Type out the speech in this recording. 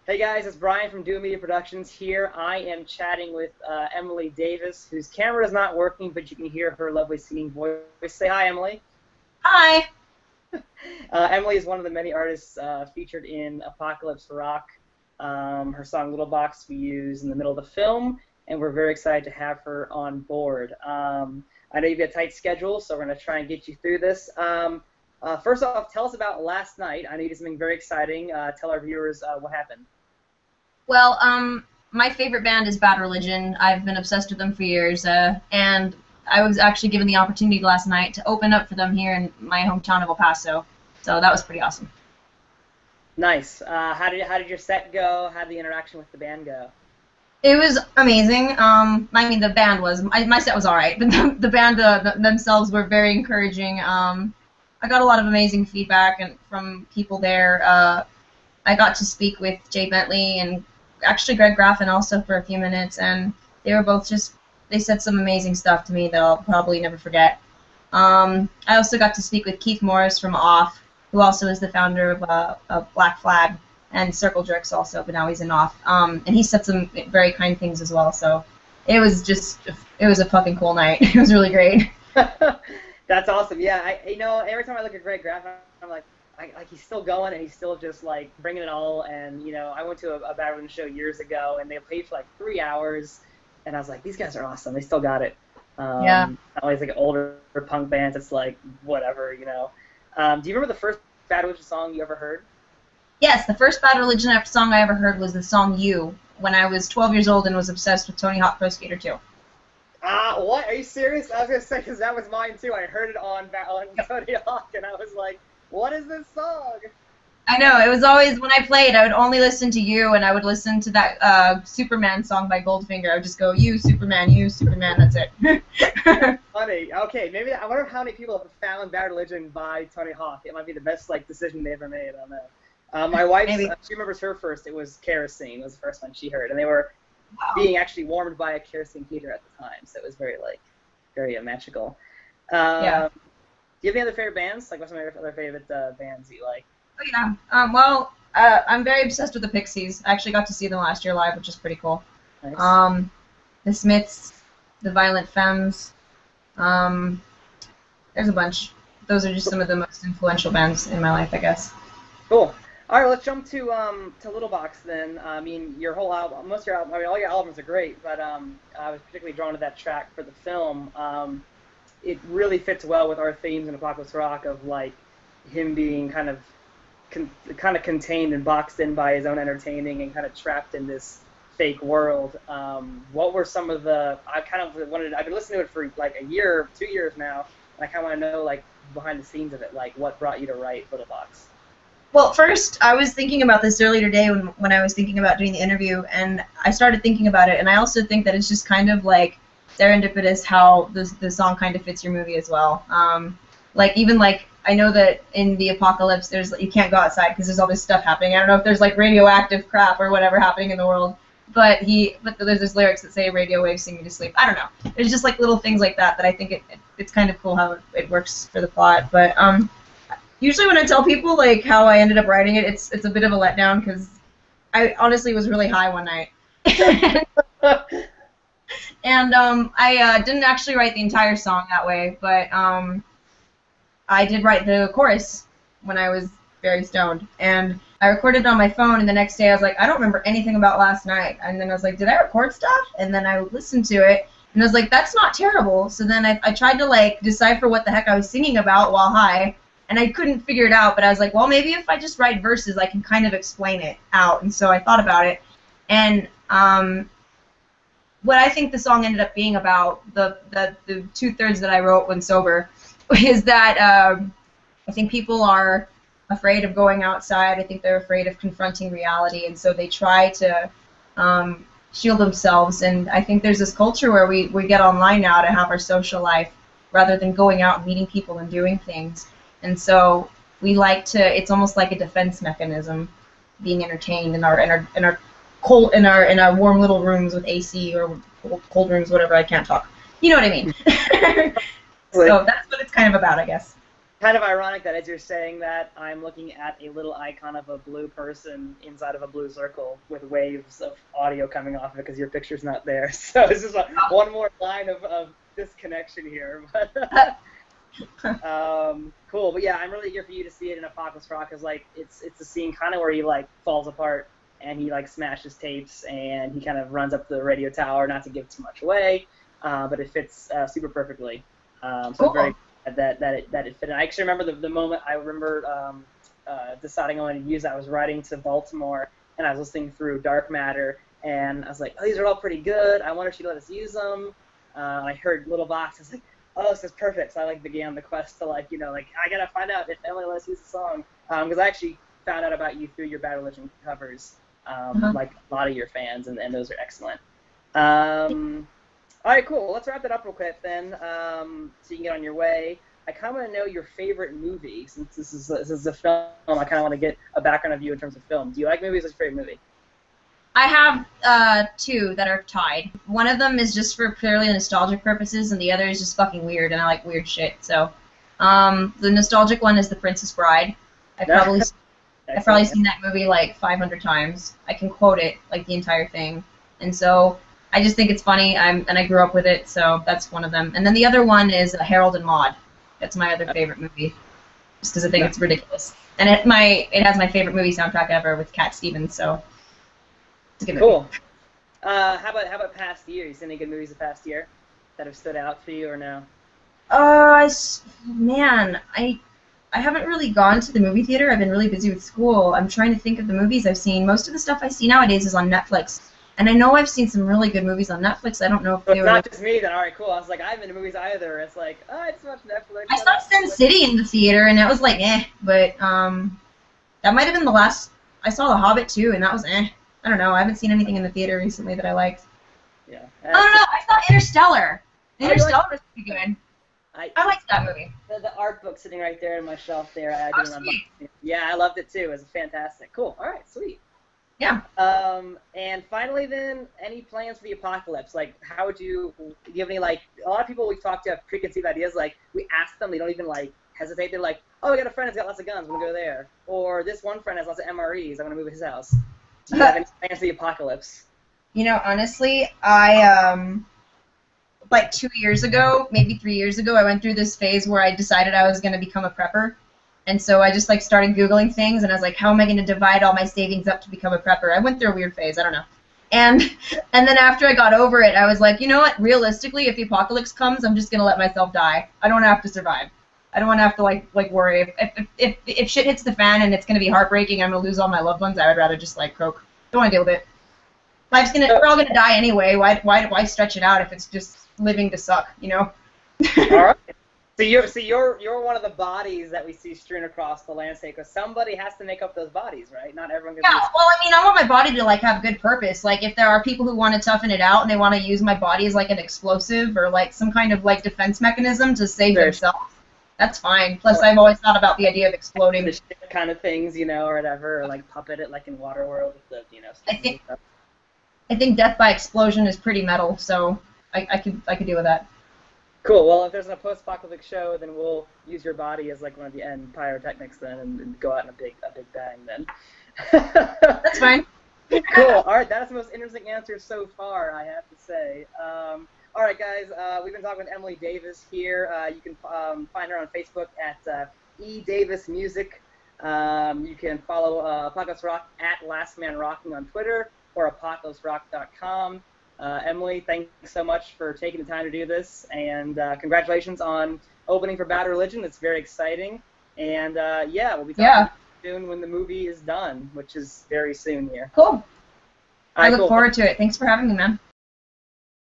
Hey guys, it's Brian from Do Media Productions here. I am chatting with Emily Davis, whose camera is not working, but you can hear her lovely singing voice. Say hi, Emily. Hi. Emily is one of the many artists featured in Apocalypse Rock. Her song Little Box we use in the middle of the film, and we're very excited to have her on board. I know you've got a tight schedule, so we're going to try and get you through this. First off, tell us about last night. I know you did something very exciting. Tell our viewers what happened. Well, my favorite band is Bad Religion. I've been obsessed with them for years, and I was actually given the opportunity last night to open up for them here in my hometown of El Paso. So that was pretty awesome. Nice. How did your set go? How did the interaction with the band go? It was amazing. I mean, the band was my set was all right, but the band themselves were very encouraging. I got a lot of amazing feedback and from people there. I got to speak with Jay Bentley and actually Greg Graffin also for a few minutes, and they were both they said some amazing stuff to me that I'll probably never forget. I also got to speak with Keith Morris from Off, who also is the founder of Black Flag, and Circle Jerks also, but now he's in Off. And he said some very kind things as well, so it was a fucking cool night. It was really great. That's awesome. Yeah, every time I look at Greg Graffin, I'm like he's still going and he's still just like bringing it all. And I went to a Bad Religion show years ago and they played for like 3 hours, and I was like, these guys are awesome. They still got it. Yeah. Not always like older punk bands. It's like whatever. Do you remember the first Bad Religion song you ever heard? Yes, the first Bad Religion song I ever heard was the song "You" when I was 12 years old and was obsessed with Tony Hawk Pro Skater 2. What? Are you serious? I was gonna say because that was mine too. I heard it on Tony Hawk and I was like, what is this song? I know, it was always, when I played, I would only listen to You, and I would listen to that Superman song by Goldfinger. I would just go, you, Superman, that's it. Funny. Okay, maybe, I wonder how many people have found Bad Religion by Tony Hawk. It might be the best decision they ever made on that. My wife, she remembers her first, it was Kerosene, was the first one she heard, and they were being actually warmed by a kerosene heater at the time, so it was very, very magical. Yeah. Do you have any other favorite bands? What's some of your other favorite bands that you like? Oh, yeah. I'm very obsessed with the Pixies. I actually got to see them last year live, which is pretty cool. Nice. The Smiths, the Violent Femmes. There's a bunch. Those are just some of the most influential bands in my life, I guess. Cool. All right, let's jump to Little Box then. I mean, your whole album, most of your album, I mean, all your albums are great, but I was particularly drawn to that track for the film. It really fits well with our themes in Apocalypse Rock of him being kind of contained and boxed in by his own entertaining and kind of trapped in this fake world. What were some of the? I've been listening to it for a year, 2 years now, and I kind of want to know behind the scenes of it, what brought you to write Little Box. Well, first, I was thinking about this earlier today when I was thinking about doing the interview, and I started thinking about it, and I also think that it's just kind of serendipitous how the song kind of fits your movie as well. I know that in the apocalypse you can't go outside because there's all this stuff happening. I don't know if there's radioactive crap or whatever happening in the world, but there's this lyrics that say radio waves sing me to sleep. I don't know. There's just little things like that I think it's kind of cool how it works for the plot. But usually when I tell people how I ended up writing it, it's a bit of a letdown because I honestly was really high one night. And I didn't actually write the entire song that way, but I did write the chorus when I was very stoned. And I recorded it on my phone, and the next day I was like, I don't remember anything about last night. And then I was like, did I record stuff? And then I listened to it, and I was like, that's not terrible. So then I tried to decipher what the heck I was singing about while high, and I couldn't figure it out. But I was like, well, maybe if I just write verses, I can kind of explain it out. And so I thought about it, and what I think the song ended up being about, the 2/3 that I wrote when sober, is that I think people are afraid of going outside. I think they're afraid of confronting reality, and so they try to shield themselves. And I think there's this culture where we get online now to have our social life rather than going out and meeting people and doing things. And so we it's almost like a defense mechanism, being entertained in our warm little rooms with AC or cold rooms, whatever. I can't talk. You know what I mean? So that's what it's kind of about, I guess. kind of ironic that as you're saying that, I'm looking at a little icon of a blue person inside of a blue circle with waves of audio coming off of it because your picture's not there. So it's just one more line of disconnection here. But cool. But yeah, I'm really eager for you to see it in Apocalypse Rock because like it's a scene kind of where he like falls apart and he like smashes tapes and he kind of runs up the radio tower. Not to give too much away, but it fits super perfectly. So Cool. I'm very glad that it fit. And I actually remember the moment I remember deciding I wanted to use that. I was riding to Baltimore and I was listening through Dark Matter and I was like, oh, these are all pretty good. I wonder if she'd let us use them. I heard Little Box. I was like, oh, this is perfect. So I like began the quest to like, like I gotta find out if Emily lets us use the song because I actually found out about you through your Bad Religion covers, like a lot of your fans, and those are excellent. All right, cool. Well, let's wrap that up real quick then, so you can get on your way. I kind of want to know your favorite movie since this is a film. I kind of want to get a background of you in terms of film. Do you like movies? What's your favorite movie? I have two that are tied. One of them is just for purely nostalgic purposes, and the other is just fucking weird, and I like weird shit. So, the nostalgic one is The Princess Bride. I've probably seen that movie like 500 times. I can quote it like the entire thing, and so I just think it's funny. And I grew up with it, so that's one of them. And then the other one is Harold and Maude. That's my other favorite movie, just because I think it's ridiculous. And it has my favorite movie soundtrack ever with Cat Stevens. So. Cool. How about past year? You seen any good movies of past year that have stood out for you or no? Man, I haven't really gone to the movie theater. I've been really busy with school. I'm trying to think of the movies I've seen. Most of the stuff I see nowadays is on Netflix. And I know I've seen some really good movies on Netflix. I don't know if so they were... It's not just me then. All right, cool. I was like, I haven't been to movies either. It's like, oh, I just watched Netflix. I saw Sin City in the theater, and it was like, But that might have been the last... I saw The Hobbit, too, and that was I don't know. I haven't seen anything in the theater recently that I liked. Yeah. I don't know. I saw Interstellar. Interstellar was pretty good. I liked that movie. The art book sitting right there on my shelf there. Sweet. Yeah, I loved it too. It was fantastic. Cool. All right, sweet. Yeah. And finally then, any plans for the apocalypse? Like, do you have any, like, a lot of people we've talked to have preconceived ideas. Like, we ask them, they don't even, like, hesitate. They're like, oh, we got a friend who's got lots of guns. I'm going to go there. Or this one friend has lots of MREs. I'm going to move to his house. Do you have any plans for the apocalypse? Honestly, I, like 2 years ago, maybe 3 years ago, I went through this phase where I decided I was going to become a prepper. And so I just, like, started Googling things, and I was like, how am I going to divide all my savings up to become a prepper? I went through a weird phase. I don't know. And then after I got over it, I was like, you know what? Realistically, if the apocalypse comes, I'm just going to let myself die. I don't have to survive. I don't want to have to, like worry. If shit hits the fan and it's going to be heartbreaking, I'm going to lose all my loved ones, I would rather just, like, croak. Don't want to deal with it. We're all going to die anyway. Why stretch it out if it's just living to suck, All right. So you're one of the bodies that we see strewn across the landscape, because somebody has to make up those bodies, right? Not everyone. Yeah. Well, I mean, I want my body to like have good purpose. Like, if there are people who want to toughen it out and they want to use my body as like an explosive or like some kind of like defense mechanism to save themselves, that's fine. Plus, I've always thought about the idea of exploding the shit kind of things, or whatever, or like puppet it like in Waterworld with the I think death by explosion is pretty metal, so I could deal with that. Cool. Well, if there's a post-apocalyptic show, then we'll use your body as like one of the end pyrotechnics then, and go out in a big bang then. That's fine. Cool. All right, that's the most interesting answer so far, I have to say. All right, guys, we've been talking with Emily Davis here. You can find her on Facebook at E Davis Music. You can follow Apocalypse Rock at Last Man Rocking on Twitter or apocalypserock.com. Emily, thanks so much for taking the time to do this, and congratulations on opening for Bad Religion. It's very exciting, and we'll be talking soon when the movie is done, which is very soon here. Cool. I look forward to it. Thanks for having me, man.